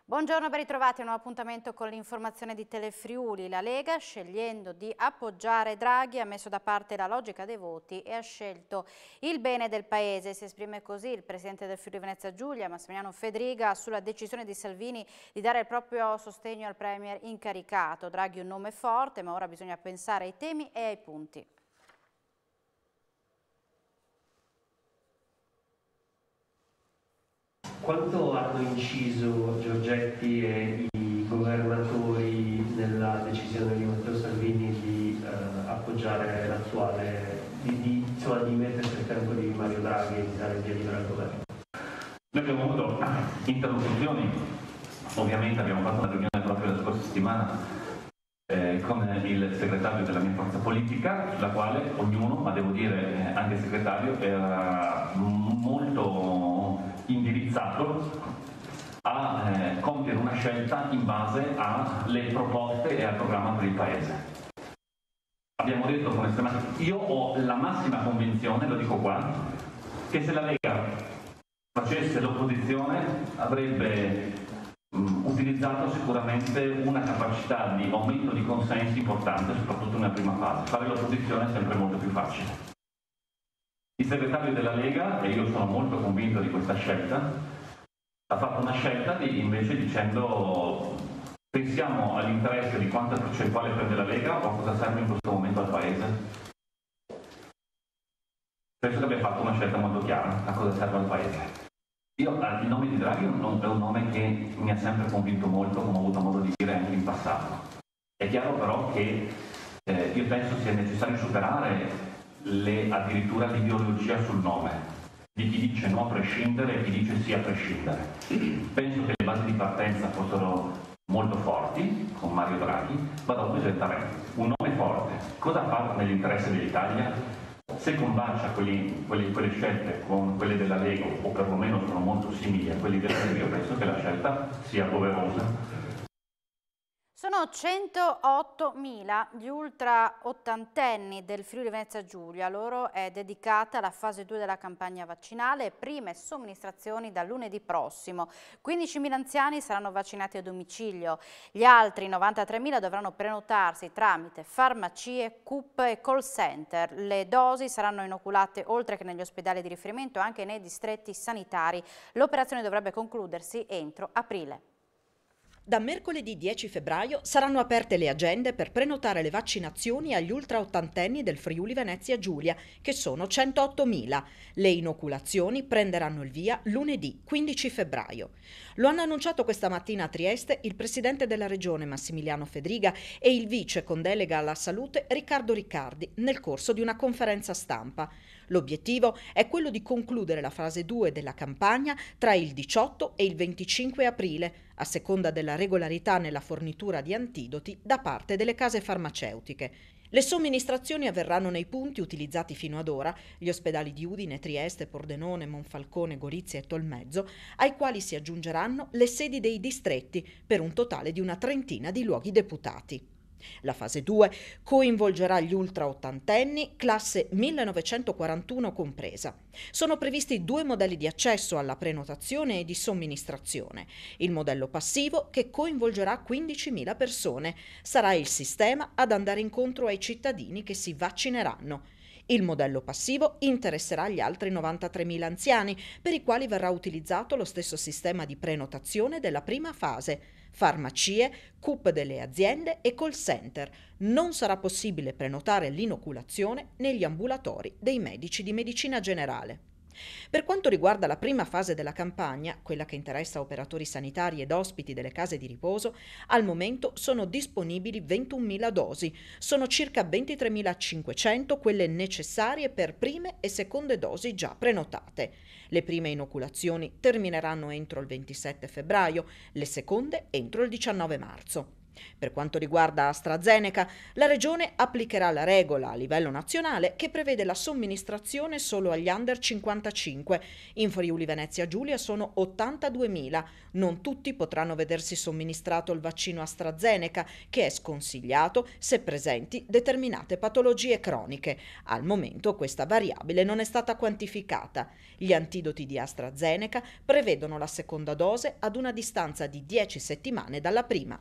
Buongiorno, ben ritrovati a un nuovo appuntamento con l'informazione di Telefriuli. La Lega, scegliendo di appoggiare Draghi, ha messo da parte la logica dei voti e ha scelto il bene del Paese. Si esprime così il presidente del Friuli Venezia Giulia, Massimiliano Fedriga, sulla decisione di Salvini di dare il proprio sostegno al premier incaricato. Draghi è un nome forte, ma ora bisogna pensare ai temi e ai punti. Quanto hanno inciso Giorgetti e i governatori nella decisione di Matteo Salvini di appoggiare l'attuale, di mettersi al fianco di Mario Draghi e di dare il via libera al governo? Noi abbiamo avuto interlocuzioni, ovviamente abbiamo fatto una riunione proprio la scorsa settimana con il segretario della mia forza politica, la quale ognuno, ma devo dire anche il segretario, era molto indirizzato a compiere una scelta in base alle proposte e al programma per il Paese. Abbiamo detto con estrema... Io ho la massima convinzione, lo dico qua, che se la Lega facesse l'opposizione avrebbe utilizzato sicuramente una capacità di aumento di consensi importante, soprattutto nella prima fase. Fare l'opposizione è sempre molto più facile. Il segretario della Lega, e io sono molto convinto di questa scelta, ha fatto una scelta invece dicendo pensiamo all'interesse di quanta percentuale prende la Lega o a cosa serve in questo momento al Paese. Penso che abbia fatto una scelta molto chiara a cosa serve al Paese. Io, il nome di Draghi è un nome che mi ha sempre convinto molto, come ho avuto modo di dire anche in passato. È chiaro però che io penso sia necessario superare addirittura l'ideologia sul nome, di chi dice no a prescindere e chi dice sì a prescindere. Penso che le basi di partenza fossero molto forti, con Mario Draghi, ma dopo diventare un nome forte. Cosa fa nell'interesse dell'Italia? Se combacia quelle scelte con quelle della Lega, o perlomeno sono molto simili a quelli della Lega, io penso che la scelta sia doverosa. Sono 108.000 gli ultra ottantenni del Friuli Venezia Giulia. A loro è dedicata la fase 2 della campagna vaccinale, prime somministrazioni da lunedì prossimo. 15.000 anziani saranno vaccinati a domicilio. Gli altri 93.000 dovranno prenotarsi tramite farmacie, CUP e call center. Le dosi saranno inoculate oltre che negli ospedali di riferimento anche nei distretti sanitari. L'operazione dovrebbe concludersi entro aprile. Da mercoledì 10 febbraio saranno aperte le agende per prenotare le vaccinazioni agli ultra ottantenni del Friuli Venezia Giulia, che sono 108.000. Le inoculazioni prenderanno il via lunedì 15 febbraio. Lo hanno annunciato questa mattina a Trieste il presidente della regione Massimiliano Fedriga e il vice con delega alla salute Riccardo Riccardi nel corso di una conferenza stampa. L'obiettivo è quello di concludere la fase 2 della campagna tra il 18 e il 25 aprile, a seconda della regolarità nella fornitura di antidoti da parte delle case farmaceutiche. Le somministrazioni avverranno nei punti utilizzati fino ad ora, gli ospedali di Udine, Trieste, Pordenone, Monfalcone, Gorizia e Tolmezzo, ai quali si aggiungeranno le sedi dei distretti, per un totale di una trentina di luoghi deputati. La fase 2 coinvolgerà gli ultra ottantenni, classe 1941 compresa. Sono previsti 2 modelli di accesso alla prenotazione e di somministrazione. Il modello passivo, che coinvolgerà 15.000 persone, sarà il sistema ad andare incontro ai cittadini che si vaccineranno. Il modello passivo interesserà gli altri 93.000 anziani, per i quali verrà utilizzato lo stesso sistema di prenotazione della prima fase. Farmacie, CUP delle aziende e call center. Non sarà possibile prenotare l'inoculazione negli ambulatori dei medici di medicina generale. Per quanto riguarda la prima fase della campagna, quella che interessa operatori sanitari ed ospiti delle case di riposo, al momento sono disponibili 21.000 dosi. Sono circa 23.500 quelle necessarie per prime e seconde dosi già prenotate. Le prime inoculazioni termineranno entro il 27 febbraio, le seconde entro il 19 marzo. Per quanto riguarda AstraZeneca, la Regione applicherà la regola a livello nazionale che prevede la somministrazione solo agli under 55. In Friuli Venezia Giulia sono 82.000. Non tutti potranno vedersi somministrato il vaccino AstraZeneca, che è sconsigliato se presenti determinate patologie croniche. Al momento questa variabile non è stata quantificata. Gli antidoti di AstraZeneca prevedono la seconda dose ad una distanza di 10 settimane dalla prima.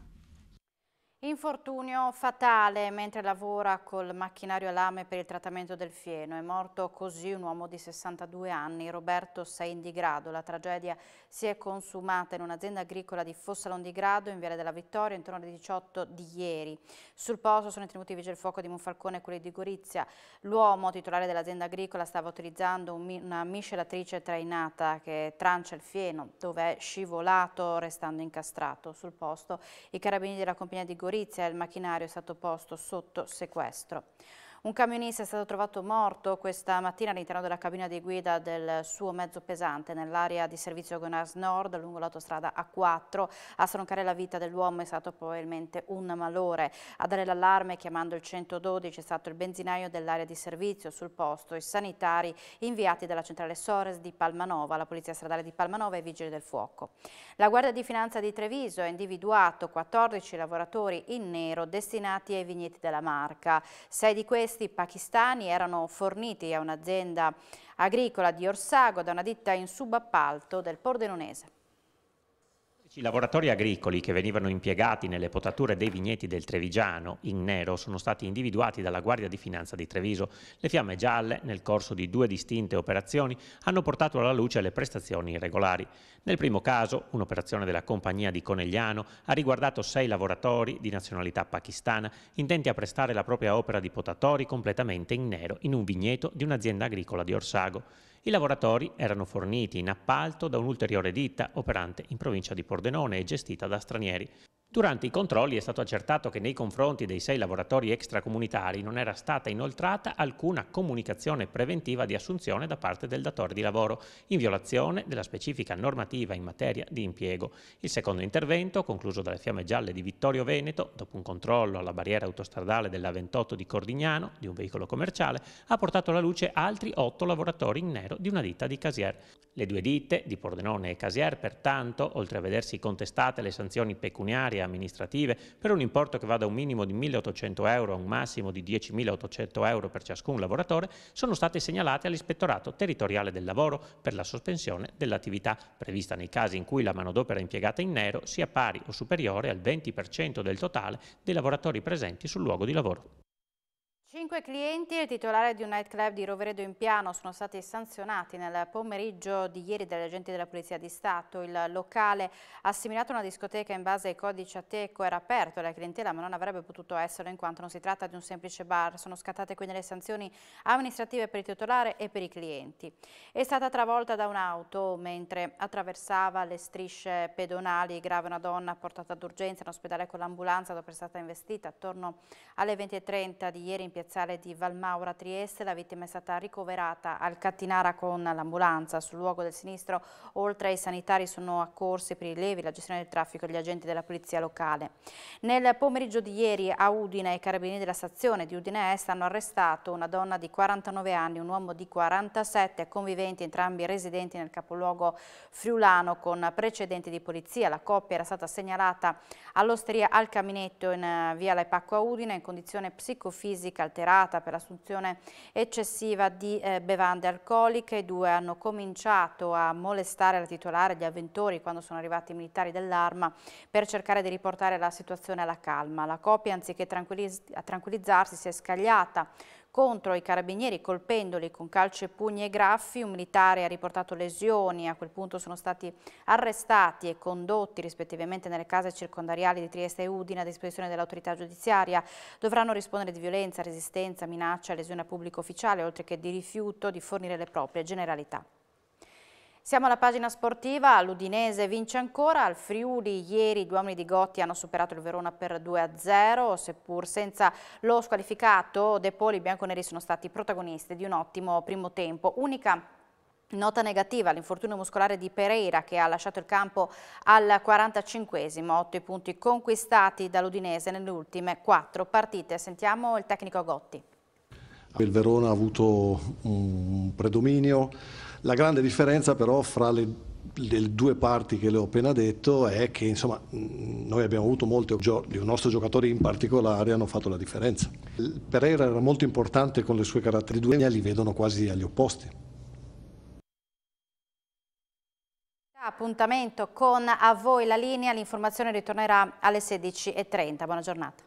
Infortunio fatale mentre lavora col macchinario a lame per il trattamento del fieno. È morto così un uomo di 62 anni, Roberto Saindigrado. La tragedia si è consumata in un'azienda agricola di Fossalondigrado in Viale della Vittoria intorno alle 18 di ieri. Sul posto sono intervenuti i vigili del fuoco di Monfalcone e quelli di Gorizia. L'uomo, titolare dell'azienda agricola, stava utilizzando una miscelatrice trainata che trancia il fieno, dove è scivolato restando incastrato. Sul posto i carabinieri della compagnia di Gorizia e il macchinario è stato posto sotto sequestro. Un camionista è stato trovato morto questa mattina all'interno della cabina di guida del suo mezzo pesante nell'area di servizio Gonars Nord lungo l'autostrada A4. A stroncare la vita dell'uomo è stato probabilmente un malore. A dare l'allarme chiamando il 112 è stato il benzinaio dell'area di servizio. Sul posto i sanitari inviati dalla centrale Sores di Palmanova, la polizia stradale di Palmanova e i vigili del fuoco. La Guardia di Finanza di Treviso ha individuato 14 lavoratori in nero destinati ai vigneti della Marca. 6 di questi pakistani erano forniti a un'azienda agricola di Orsago da una ditta in subappalto del Pordenonese. I lavoratori agricoli che venivano impiegati nelle potature dei vigneti del Trevigiano in nero sono stati individuati dalla Guardia di Finanza di Treviso. Le fiamme gialle, nel corso di 2 distinte operazioni, hanno portato alla luce le prestazioni irregolari. Nel primo caso, un'operazione della compagnia di Conegliano ha riguardato 6 lavoratori di nazionalità pakistana intenti a prestare la propria opera di potatori completamente in nero in un vigneto di un'azienda agricola di Orsago. I lavoratori erano forniti in appalto da un'ulteriore ditta operante in provincia di Pordenone e gestita da stranieri. Durante i controlli è stato accertato che nei confronti dei 6 lavoratori extracomunitari non era stata inoltrata alcuna comunicazione preventiva di assunzione da parte del datore di lavoro, in violazione della specifica normativa in materia di impiego. Il secondo intervento, concluso dalle fiamme gialle di Vittorio Veneto, dopo un controllo alla barriera autostradale della 28 di Cordignano, di un veicolo commerciale, ha portato alla luce altri 8 lavoratori in nero di una ditta di Casier. Le 2 ditte, di Pordenone e Casier, pertanto, oltre a vedersi contestate le sanzioni pecuniarie amministrative per un importo che va da un minimo di 1.800 euro a un massimo di 10.800 euro per ciascun lavoratore, sono state segnalate all'Ispettorato Territoriale del Lavoro per la sospensione dell'attività, prevista nei casi in cui la manodopera impiegata in nero sia pari o superiore al 20% del totale dei lavoratori presenti sul luogo di lavoro. 5 clienti e il titolare di un nightclub di Roveredo in Piano sono stati sanzionati nel pomeriggio di ieri dagli agenti della Polizia di Stato. Il locale, assimilato a una discoteca in base ai codici Ateco, era aperto alla clientela ma non avrebbe potuto esserlo in quanto non si tratta di un semplice bar. Sono scattate quindi le sanzioni amministrative per il titolare e per i clienti. È stata travolta da un'auto mentre attraversava le strisce pedonali. Grave una donna portata d'urgenza in ospedale con l'ambulanza dopo essere stata investita attorno alle 20:30 di ieri in piazzale di Valmaura Trieste. La vittima è stata ricoverata al Cattinara con l'ambulanza. Sul luogo del sinistro, oltre ai sanitari, sono accorsi per i rilievi, la gestione del traffico e gli agenti della polizia locale. Nel pomeriggio di ieri a Udine i carabinieri della stazione di Udine Est hanno arrestato una donna di 49 anni e un uomo di 47, conviventi, entrambi residenti nel capoluogo friulano con precedenti di polizia. La coppia era stata segnalata all'osteria Al Caminetto in via Laipacco a Udine in condizione psicofisica alterata per l'assunzione eccessiva di bevande alcoliche. I 2 hanno cominciato a molestare la titolare, gli avventori, quando sono arrivati i militari dell'Arma per cercare di riportare la situazione alla calma. La coppia, anziché tranquillizzarsi, si è scagliata contro i carabinieri colpendoli con calci, pugni e graffi. Un militare ha riportato lesioni, a quel punto sono stati arrestati e condotti rispettivamente nelle case circondariali di Trieste e Udine a disposizione dell'autorità giudiziaria. Dovranno rispondere di violenza, resistenza, minaccia, lesione a pubblico ufficiale, oltre che di rifiuto di fornire le proprie generalità. Siamo alla pagina sportiva, l'Udinese vince ancora, al Friuli ieri i 2 uomini di Gotti hanno superato il Verona per 2-0, seppur senza lo squalificato De Poli, i bianconeri sono stati protagonisti di un ottimo primo tempo. Unica Nota negativa all'infortunio muscolare di Pereira, che ha lasciato il campo al 45esimo, 8 i punti conquistati dall'Udinese nelle ultime 4 partite. Sentiamo il tecnico Gotti. Il Verona ha avuto un predominio. La grande differenza però fra le due parti che le ho appena detto è che insomma, noi abbiamo avuto molti giochi, i nostri giocatori in particolare hanno fatto la differenza. Il Pereira era molto importante con le sue caratteristiche, li vedono quasi agli opposti. Appuntamento con A Voi la linea, l'informazione ritornerà alle 16:30. Buona giornata.